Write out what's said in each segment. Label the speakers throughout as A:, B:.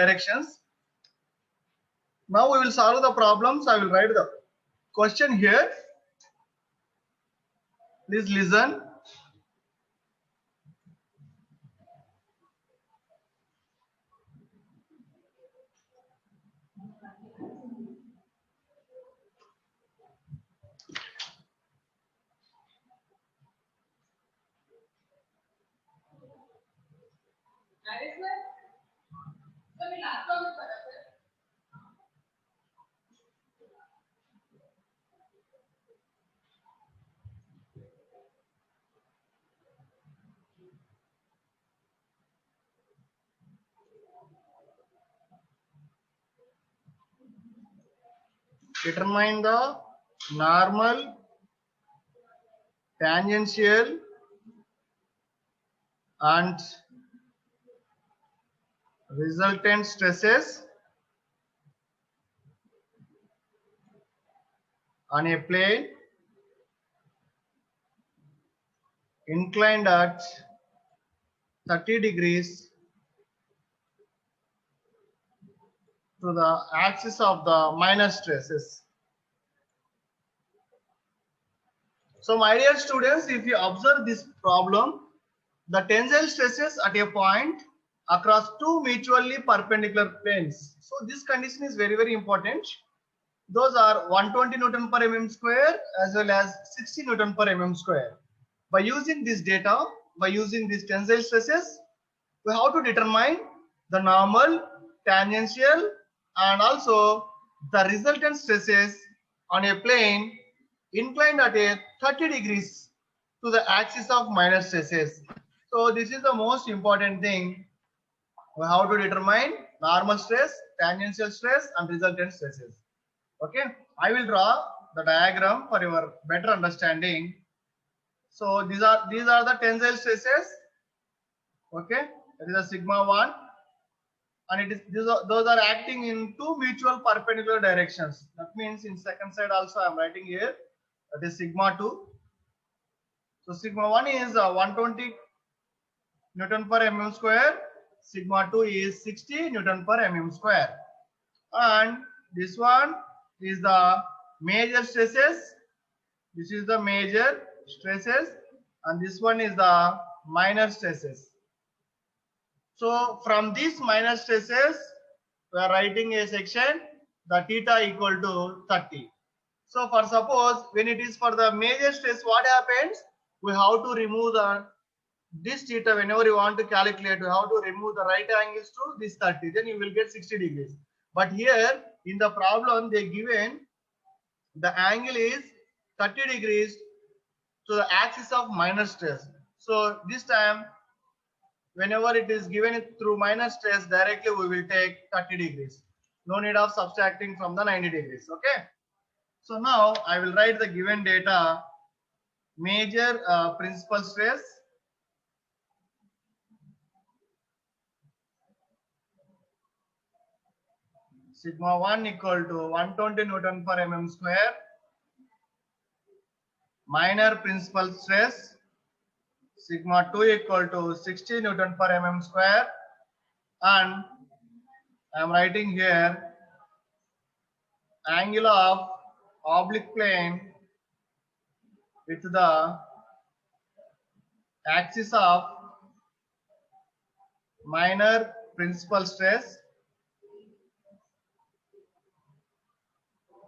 A: directions. Now we will solve the problems. I will write the question here. Please listen. Determine the normal, tangential, and resultant stresses on a plane inclined at 30 degrees to the axis of the minor stresses. So my dear students, if you observe this problem, the tensile stresses at a point across two mutually perpendicular planes. So this condition is very important. Those are 120 Newton per mm square as well as 60 Newton per mm square. By using this data, by using these tensile stresses, we have to determine the normal, tangential, and also the resultant stresses on a plane inclined at a 30 degrees to the axis of minor stresses. So this is the most important thing. We have to determine normal stress, tangential stress, and resultant stresses. Okay, I will draw the diagram for your better understanding. So these are the tensile stresses. Okay, that is a sigma 1, and those are acting in two mutual perpendicular directions. That means in second side also I am writing here, that is sigma 2. So sigma 1 is 120 Newton per mm square, sigma 2 is 60 Newton per mm square, and this one is the major stresses. This is the major stresses, and this one is the minor stresses. So from these minor stresses, we are writing a section, the theta equal to 30. So for suppose when it is for the major stress, what happens? We have to remove this theta. Whenever you want to calculate, we have to remove the right angles to this 30. Then you will get 60 degrees. But here in the problem, they given the angle is 30 degrees to the axis of minor stress. So this time, whenever it is given through minor stress, directly we will take 30 degrees. No need of subtracting from the 90 degrees. Okay. So now I will write the given data. Major principal stress, sigma 1 equal to 120 Newton per mm square. Minor principal stress, sigma 2 equal to 60 Newton per mm square, and I am writing here angle of oblique plane with the axis of minor principal stress,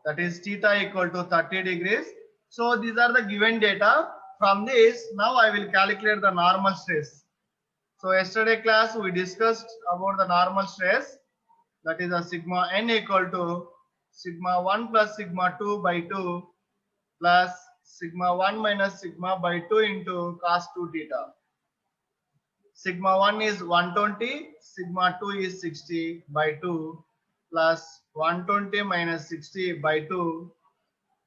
A: that is theta equal to 30 degrees. So these are the given data. From this, now I will calculate the normal stress. So yesterday class we discussed about the normal stress, that is a sigma n equal to sigma 1 plus sigma 2 by 2 plus sigma 1 minus sigma by 2 into cos 2 theta. Sigma 1 is 120, sigma 2 is 60 by 2 plus 120 minus 60 by 2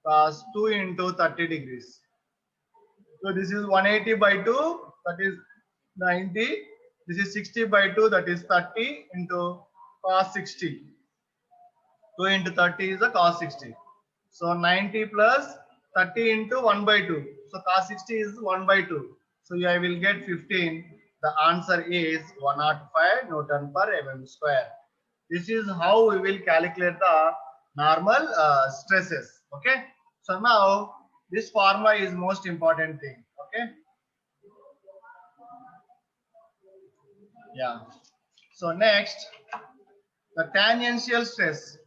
A: cos 2 into 30 degrees. So this is 180 by 2, that is 90. This is 60 by 2, that is 30 into cos 60. 2 into 30 is the cos 60. So 90 plus 30 into 1 by 2. So cos 60 is 1 by 2. So I will get 15. The answer is 105 Newton per mm square. This is how we will calculate the normal stresses. Okay. So now this formula is most important thing. Okay. Yeah. So next, the tangential stress.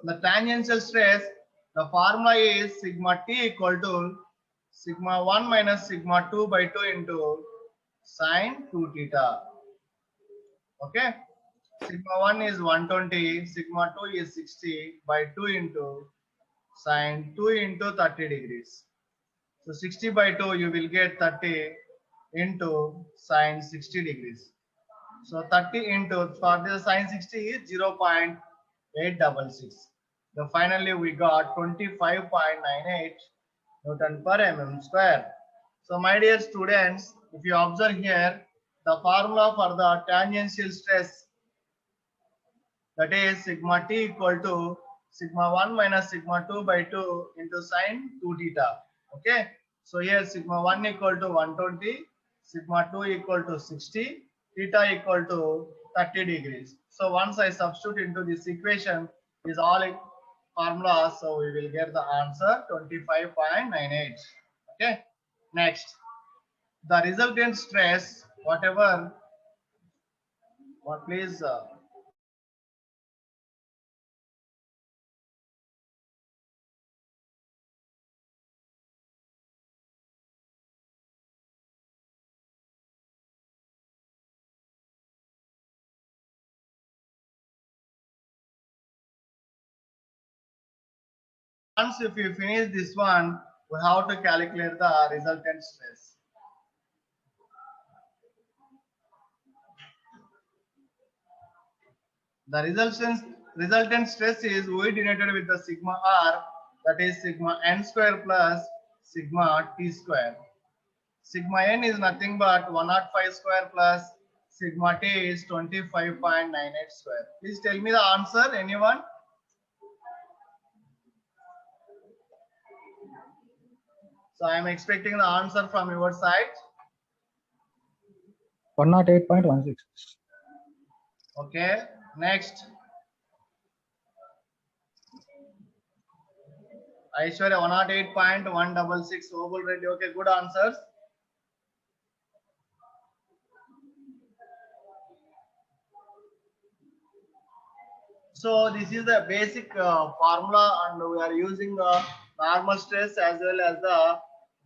A: The tangential stress, the formula is sigma t equal to sigma 1 minus sigma 2 by 2 into sine 2 theta. Okay. Sigma 1 is 120, sigma 2 is 60 by 2 into sine 2 into 30 degrees. So 60 by 2 you will get 30 into sine 60 degrees. So 30 into, for the sine 60 is 0.866. So finally we got 25.98 Newton per mm square. So my dear students, if you observe here, the formula for the tangential stress, that is sigma t equal to sigma 1 minus sigma 2 by 2 into sine 2 theta. Okay. So here sigma 1 equal to 120, sigma 2 equal to 60, theta equal to 30 degrees. So once I substitute into this equation, is all formulas, so we will get the answer 25.98. Okay. Next, the resultant stress, whatever, what please. Once if you finish this one, we have to calculate the resultant stress. The resultant stress is we denoted with the sigma r, that is sigma n square plus sigma t square. Sigma n is nothing but 105 square plus sigma t is 25.98 square. Please tell me the answer, anyone? So I am expecting the answer from your side.
B: 108.16.
A: Okay, next. Aishwarya 108.166. Obul Reddy. Okay, good answers. So this is the basic formula, and we are using the normal stress as well as the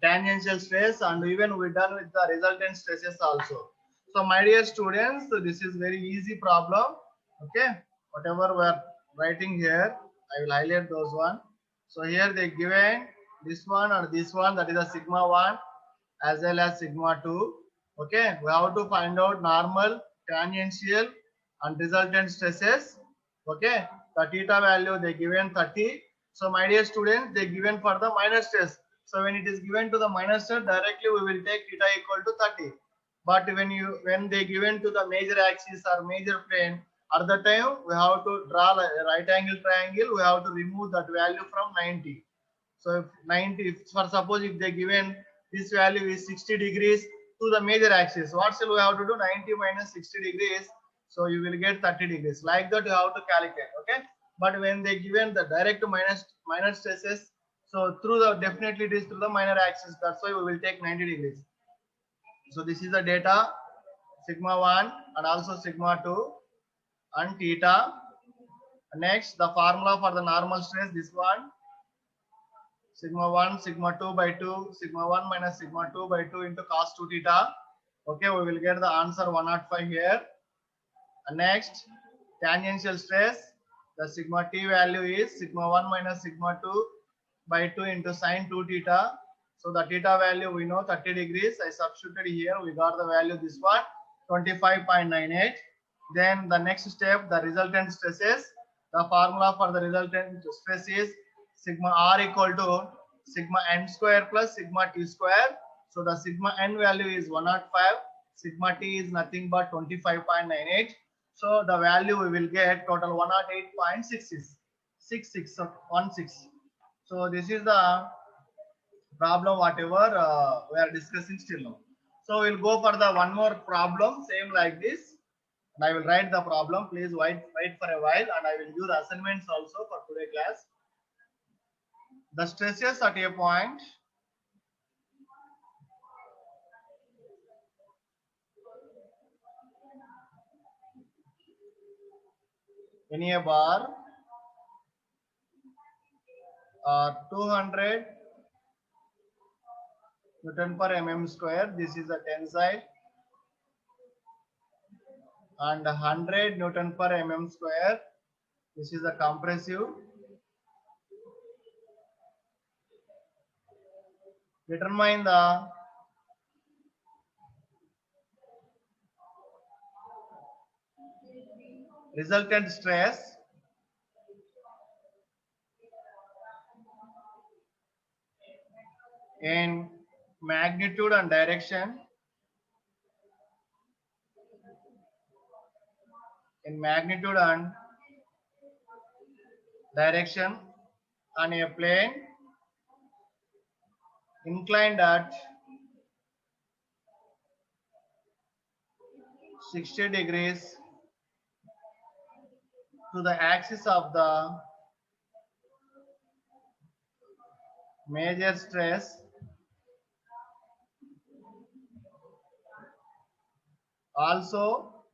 A: tangential stress, and even we done with the resultant stresses also. So my dear students, so this is very easy problem. Okay, whatever we are writing here, I will highlight those one. So here they given this one or this one, that is a sigma 1 as well as sigma 2. Okay, we have to find out normal, tangential and resultant stresses. Okay, the theta value they given 30. So my dear students, they given for the minus stress. So when it is given to the minus stress, directly we will take theta equal to 30. But when they given to the major axis or major plane, at the time we have to draw a right angle triangle. We have to remove that value from 90. So if 90, if for suppose if they given this value is 60 degrees to the major axis, what shall we have to do? 90 minus 60 degrees. So you will get 30 degrees. Like that you have to calculate. Okay. But when they given the direct minus stresses, so through the definitely it is through the minor axis. That's why we will take 90 degrees. So this is the data sigma 1 and also sigma 2 and theta. Next, the formula for the normal stress, this one, sigma 1 sigma 2 by 2 sigma 1 minus sigma 2 by 2 into cos 2 theta. Okay, we will get the answer 105 here. And next, tangential stress, the sigma t value is sigma 1 minus sigma 2 by 2 into sine 2 theta. So the theta value we know 30 degrees. I substituted here, we got the value this one 25.98. Then the next step, the resultant stresses. The formula for the resultant stress is sigma r equal to sigma n square plus sigma t square. So the sigma n value is 105, sigma t is nothing but 25.98. So the value we will get total 108.66. So this is the problem whatever we are discussing still now. So we'll go for the one more problem, same like this. And I will write the problem. Please wait for a while, and I will do the assignments also for today class. The stresses at a point in a bar are 200 Newton per mm square. This is a tensile, and 100 Newton per mm square. This is a compressive. Determine the resultant stress in magnitude and direction on a plane inclined at 60 degrees to the axis of the major stress. Also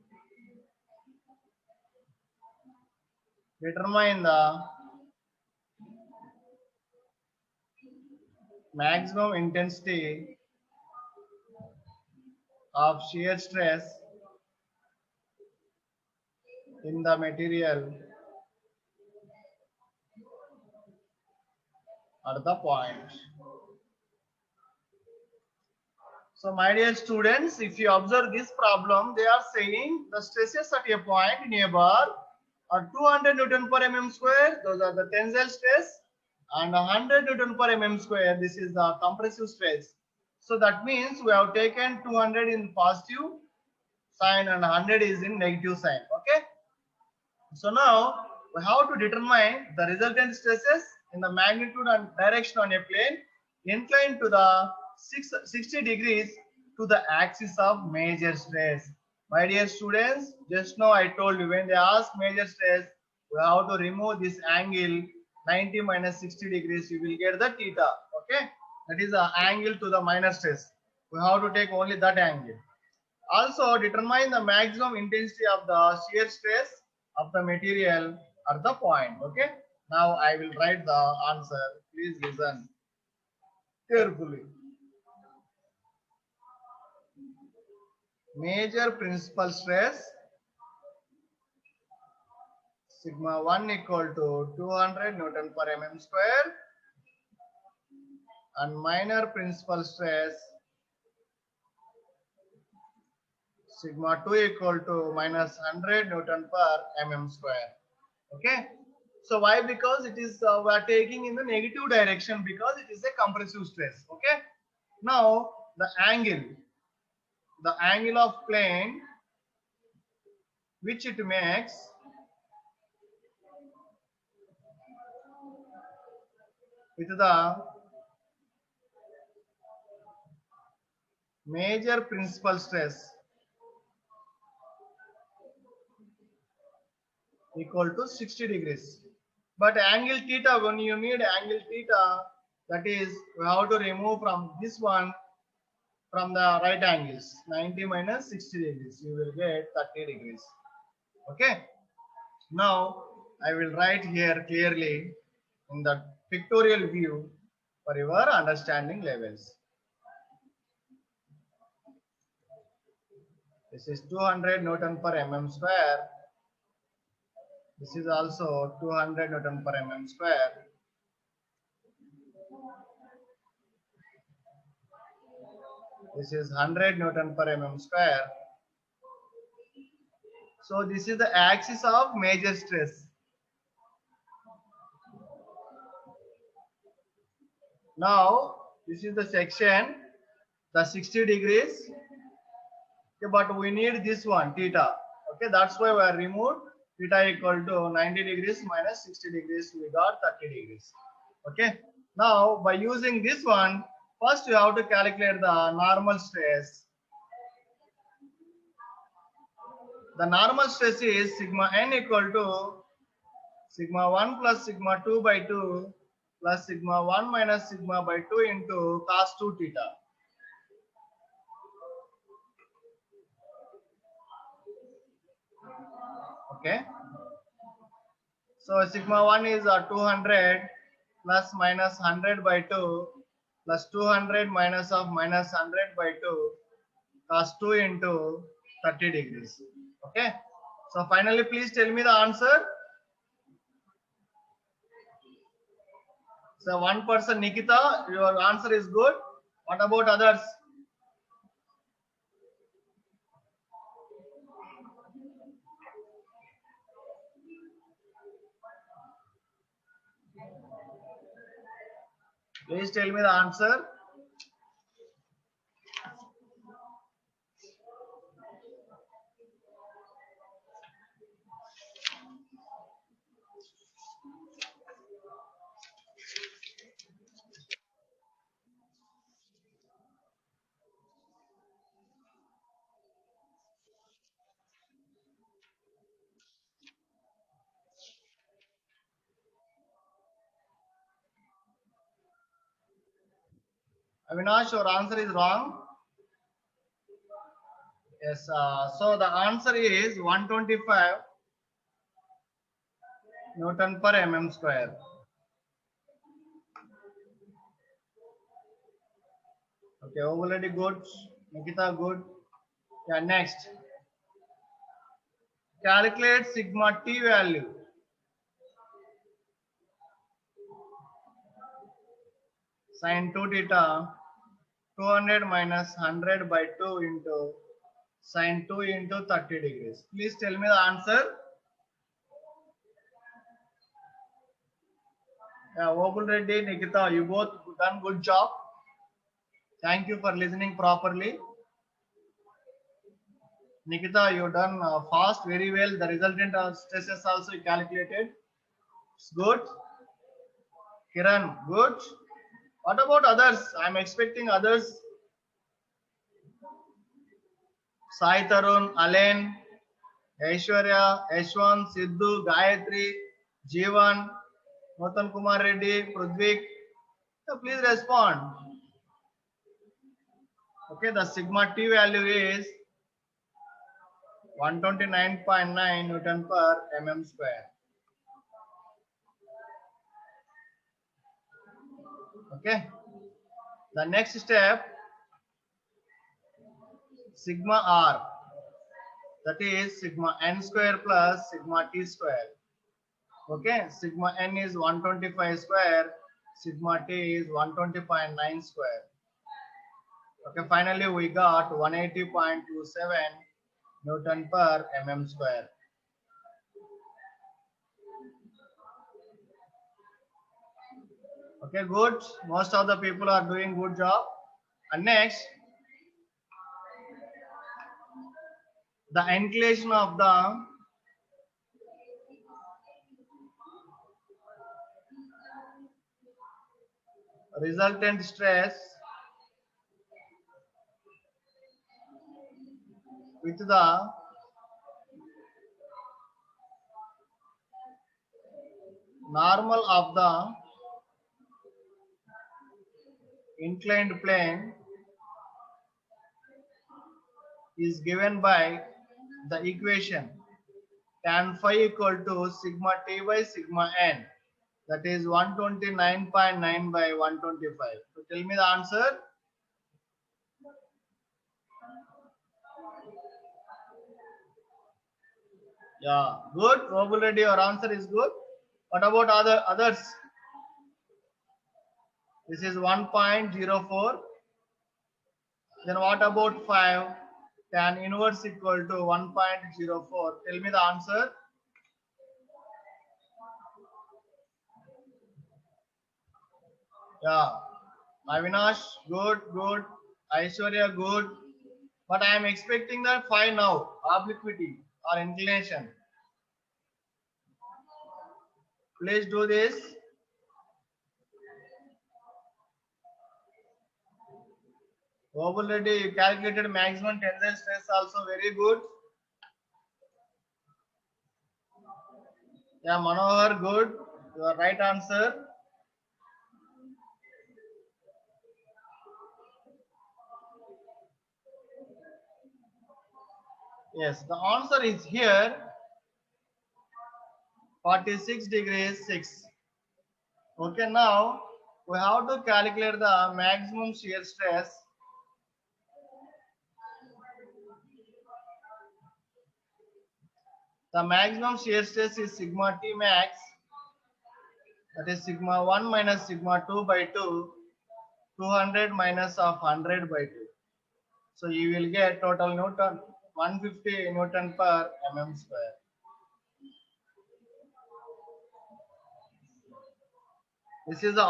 A: determine the maximum intensity of shear stress in the material at the point. So my dear students, if you observe this problem, they are saying the stresses at a point in a bar are 200 Newton per mm square. Those are the tensile stress, and 100 Newton per mm square. This is the compressive stress. So that means we have taken 200 in positive sign and 100 is in negative sign. Okay. So now we have to determine the resultant stresses in the magnitude and direction on a plane inclined to the 60 degrees to the axis of major stress. My dear students, just now I told you when they ask major stress, we have to remove this angle 90 minus 60 degrees, you will get the theta. Okay, that is the angle to the minor stress. We have to take only that angle. Also determine the maximum intensity of the shear stress of the material at the point. Okay. Now I will write the answer. Please listen carefully. Major principal stress sigma 1 equal to 200 Newton per mm square, and minor principal stress sigma 2 equal to minus 100 Newton per mm square. Okay. So why? Because it is we are taking in the negative direction because it is a compressive stress. Okay. Now the angle of plane which it makes with the major principal stress equal to 60 degrees. But angle theta, when you need angle theta, that is we have to remove from this one from the right angles. 90 minus 60 degrees, you will get 30 degrees. Okay. Now I will write here clearly in the pictorial view for your understanding levels. This is 200 Newton per mm square. This is also 200 Newton per mm square. This is 100 Newton per mm square. So this is the axis of major stress. Now this is the section, the 60 degrees. Okay, but we need this one theta. Okay, that's why we are removed theta equal to 90 degrees minus 60 degrees. We got 30 degrees. Okay. Now, by using this one, first you have to calculate the normal stress. The normal stress is sigma n equal to sigma 1 plus sigma 2 by 2 plus sigma 1 minus sigma by 2 into cos 2 theta. Okay. So sigma 1 is 200 plus minus 100 by 2 plus 200 minus of minus 100 by 2 cos 2 into 30 degrees. Okay. So finally, please tell me the answer. So one person, Nikita, your answer is good. What about others? Please tell me the answer. Avinash, your answer is wrong. Yes. So the answer is 125 Newton per mm square. Okay, already good. Nikita, good. Yeah, next. Calculate sigma t value. Sin 2 theta 200 minus 100 by 2 into sin 2 into 30 degrees. Please tell me the answer. Yeah, Obul Reddy, Nikita, you both done good job. Thank you for listening properly. Nikita, you done fast, very well. The resultant stresses also calculated. It's good. Kiran, good. What about others? I'm expecting others. Sai Tarun, Alen, Aishwarya, Ashwan, Siddhu, Gayatri, Jeevan, Motan Kumar Reddy, Prudvik. So please respond. Okay, the sigma t value is 129.9 Newton per mm square. Okay. The next step, sigma r, that is sigma n square plus sigma t square. Okay, sigma n is 125 square, sigma t is 120.9 square. Okay, finally we got 180.27 Newton per mm square. Okay, good. Most of the people are doing good job. And next, the inclination of the resultant stress with the normal of the inclined plane is given by the equation tan phi equal to sigma t by sigma n, that is 129.9 by 125. So tell me the answer. Yeah, good. Already your answer is good. What about others? This is 1.04. Then what about 5? Tan inverse equal to 1.04. Tell me the answer. Yeah. Avinash, good, good. Aishwarya, good. But I am expecting that 5 now. Obliquity or inclination. Please do this. Already you calculated maximum tensile stress also very good. Yeah, Manohar, good. Your right answer. Yes, the answer is here 46 degrees 6. Okay, now we have to calculate the maximum shear stress. The maximum shear stress is sigma T max, that is sigma 1 minus sigma 2 by 2, 200 minus of 100 by 2. So you will get total Newton 150 Newton per mm square. This is the